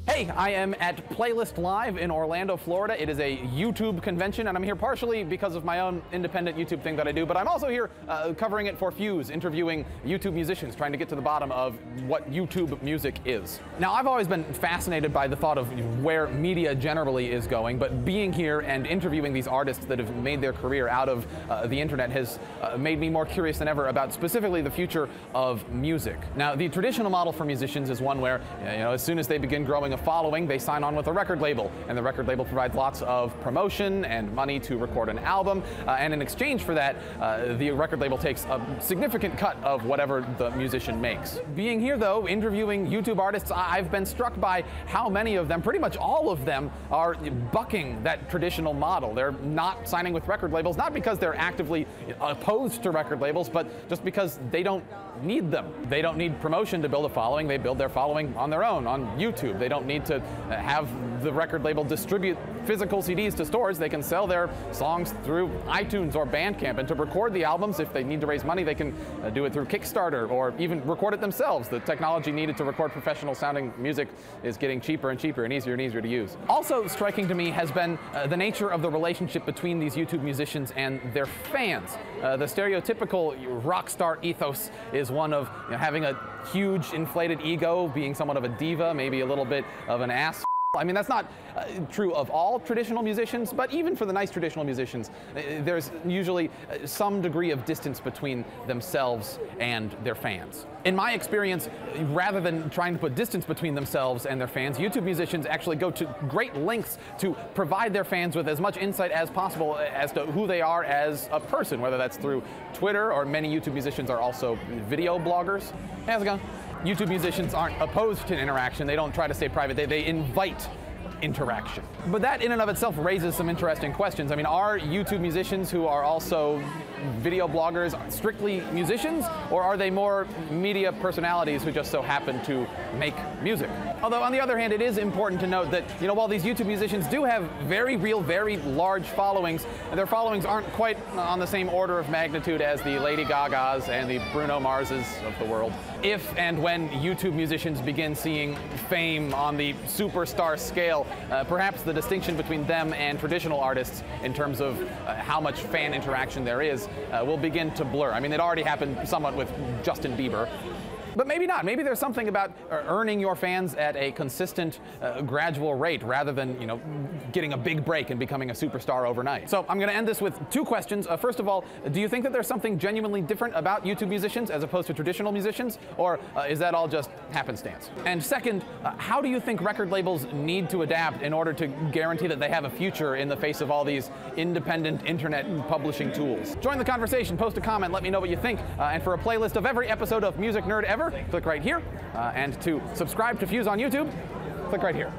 Hey, I am at Playlist Live in Orlando, Florida. It is a YouTube convention, and I'm here partially because of my own independent YouTube thing that I do, but I'm also here covering it for Fuse, interviewing YouTube musicians, trying to get to the bottom of what YouTube music is. Now, I've always been fascinated by the thought of where media generally is going, but being here and interviewing these artists that have made their career out of the internet has made me more curious than ever about specifically the future of music. Now, the traditional model for musicians is one where, as soon as they begin growing a following, they sign on with a record label, and the record label provides lots of promotion and money to record an album, and in exchange for that, the record label takes a significant cut of whatever the musician makes. Being here, though, interviewing YouTube artists, I've been struck by how many of them, pretty much all of them, are bucking that traditional model. They're not signing with record labels, not because they're actively opposed to record labels, but just because they don't need them. They don't need promotion to build a following. They build their following on their own, on YouTube. They don't need to have the record label distribute physical CDs to stores. They can sell their songs through iTunes or Bandcamp, and to record the albums, if they need to raise money, they can do it through Kickstarter or even record it themselves. The technology needed to record professional sounding music is getting cheaper and cheaper and easier to use. Also striking to me has been the nature of the relationship between these YouTube musicians and their fans. The stereotypical rock star ethos is one of having a huge inflated ego, being somewhat of a diva, maybe a little bit of an ass. I mean, that's not true of all traditional musicians, but even for the nice traditional musicians, there's usually some degree of distance between themselves and their fans. In my experience, rather than trying to put distance between themselves and their fans, YouTube musicians actually go to great lengths to provide their fans with as much insight as possible as to who they are as a person, whether that's through Twitter, or many YouTube musicians are also video bloggers. Hey, how's it going? YouTube musicians aren't opposed to interaction. They don't try to stay private. They invite interaction. But that in and of itself raises some interesting questions. I mean, are YouTube musicians who are also video bloggers strictly musicians, or are they more media personalities who just so happen to make music? Although on the other hand, it is important to note that, while these YouTube musicians do have very real, very large followings, their followings aren't quite on the same order of magnitude as the Lady Gagas and the Bruno Marses of the world. If and when YouTube musicians begin seeing fame on the superstar scale, perhaps the distinction between them and traditional artists in terms of how much fan interaction there is will begin to blur. I mean, it already happened somewhat with Justin Bieber. But maybe not. Maybe there's something about earning your fans at a consistent, gradual rate rather than, getting a big break and becoming a superstar overnight. So I'm going to end this with two questions. First of all, do you think that there's something genuinely different about YouTube musicians as opposed to traditional musicians, or is that all just happenstance? And second, how do you think record labels need to adapt in order to guarantee that they have a future in the face of all these independent internet publishing tools? Join the conversation, post a comment, let me know what you think, and for a playlist of every episode of Music Nerd Ever, click right here, and to subscribe to Fuse on YouTube, click right here.